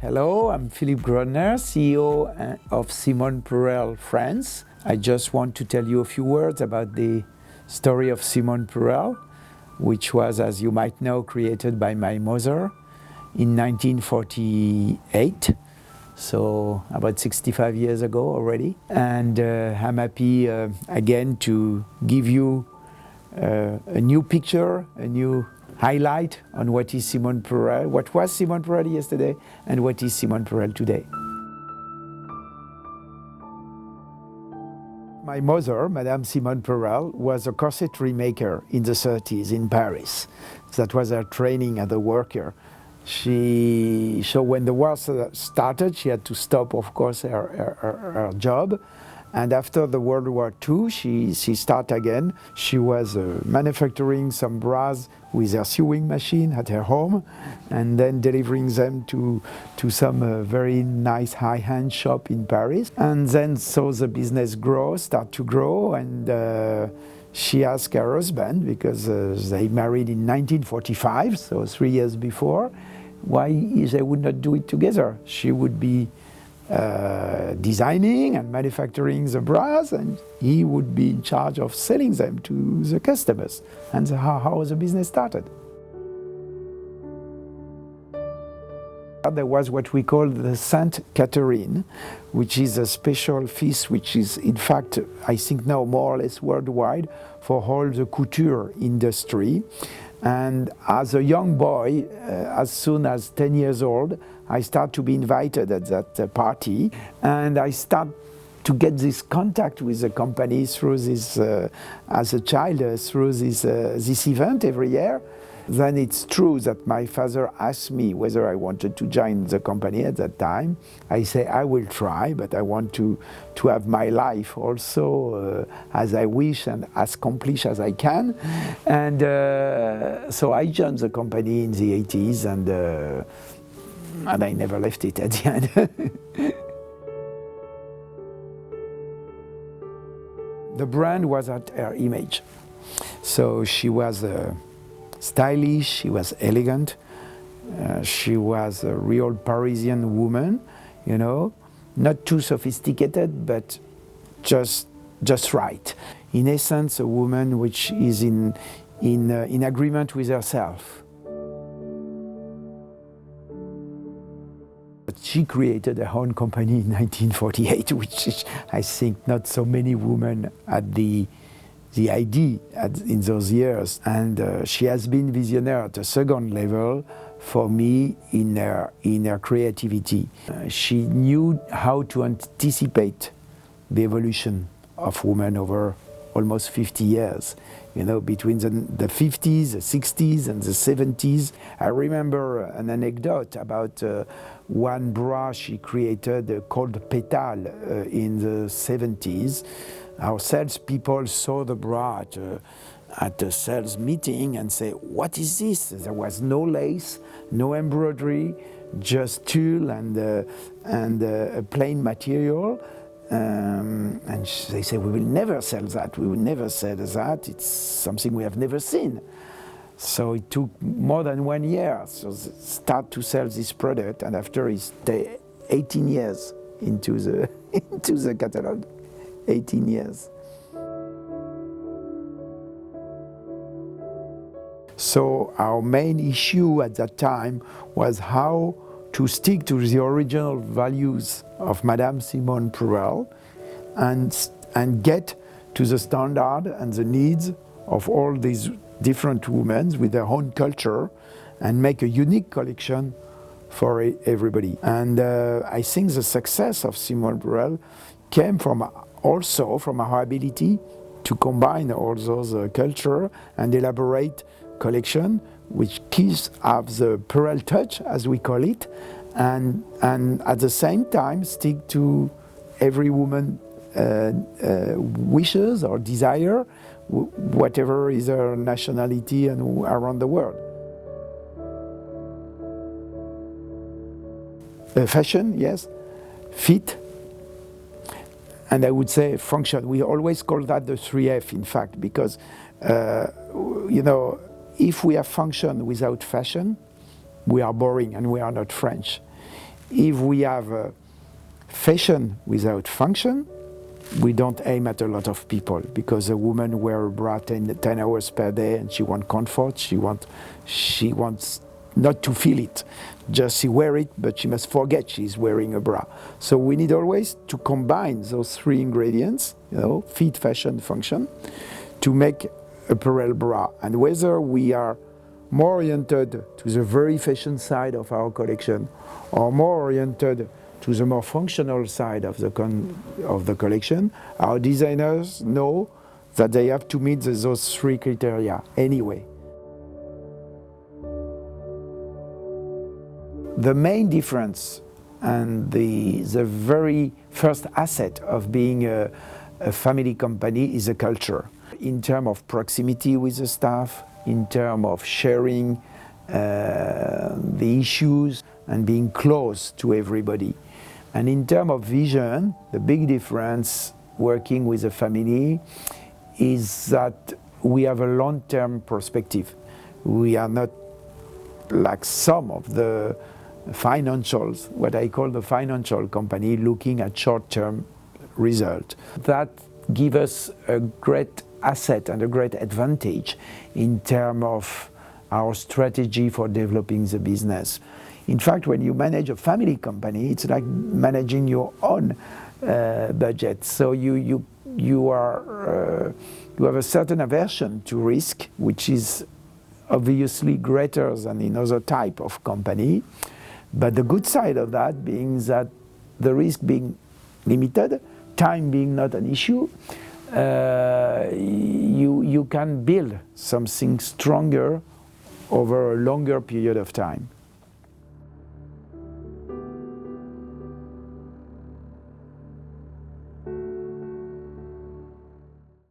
Hello, I'm Phillipe Grodner, CEO of Simone Perele France. I just want to tell you a few words about the story of Simone Perele, which was, as you might know, created by my mother in 1948, so about 65 years ago already. And I'm happy again to give you a new picture, a new highlight on what is Simone Perele, what was Simone Perele yesterday, and what is Simone Perele today. My mother, Madame Simone Perele, was a corsetry maker in the 30s in Paris. That was her training as a worker. So when the war started, she had to stop, of course, her job. And after the World War II, she started again. She was manufacturing some bras with her sewing machine at her home, and then delivering them to some very nice high-end shop in Paris. And then so the business start to grow, and she asked her husband, because they married in 1945, so 3 years before, why they would not do it together. She would be designing and manufacturing the bras, and he would be in charge of selling them to the customers. And how the business started. There was what we call the Sainte Catherine, which is a special feast, which is in fact, I think now more or less worldwide, for all the couture industry. And as a young boy, as soon as 10 years old, I start to be invited at that party, and I start to get this contact with the company through this, as a child, through this event every year. Then it's true that my father asked me whether I wanted to join the company at that time. I say, I will try, but I want to have my life also as I wish and as accomplished as I can. And so I joined the company in the 80s, and I never left it at the end. The brand was at her image. So she was stylish, she was elegant, she was a real Parisian woman, you know, not too sophisticated, but just right. In essence, a woman which is in agreement with herself. But she created her own company in 1948, which is, I think, not so many women had the idea in those years. And she has been visionary at a second level for me in her creativity. She knew how to anticipate the evolution of women over almost 50 years. You know, between the 50s, the 60s, and the 70s. I remember an anecdote about one bra she created called Perele in the 70s. Our salespeople saw the bra at a sales meeting and say, "What is this?" There was no lace, no embroidery, just tulle and a plain material. And they say, "We will never sell that. We will never sell that. It's something we have never seen." So it took more than 1 year to start to sell this product, and after it's 18 years into the catalog. 18 years. So our main issue at that time was how to stick to the original values of Madame Simone Perele and get to the standard and the needs of all these different women with their own culture and make a unique collection for everybody. And I think the success of Simone Perele came also from our ability to combine all those culture and elaborate collection, which have the Perele touch, as we call it, and at the same time stick to every woman wishes or desire, whatever is her nationality and around the world. Fashion, yes. Fit. And I would say function. We always call that the 3F, in fact, because, you know, if we have function without fashion, we are boring and we are not French. If we have fashion without function, we don't aim at a lot of people, because a woman wears a bra 10 hours per day and she wants comfort, she wants not to feel it. Just she wear it, but she must forget she's wearing a bra. So we need always to combine those three ingredients, fit, fashion, function, to make a Perele bra. And whether we are more oriented to the very fashion side of our collection or more oriented to the more functional side of the collection, our designers know that they have to meet those three criteria anyway. The main difference and the very first asset of being a family company is a culture. In terms of proximity with the staff, in terms of sharing the issues and being close to everybody. And in terms of vision, the big difference working with a family is that we have a long-term perspective. We are not like some of the financials, what I call the financial company, looking at short-term result. That gives us a great asset and a great advantage in terms of our strategy for developing the business. In fact, when you manage a family company, it's like managing your own budget. So you have a certain aversion to risk, which is obviously greater than in other type of company. But the good side of that being that the risk being limited, time being not an issue, you can build something stronger over a longer period of time.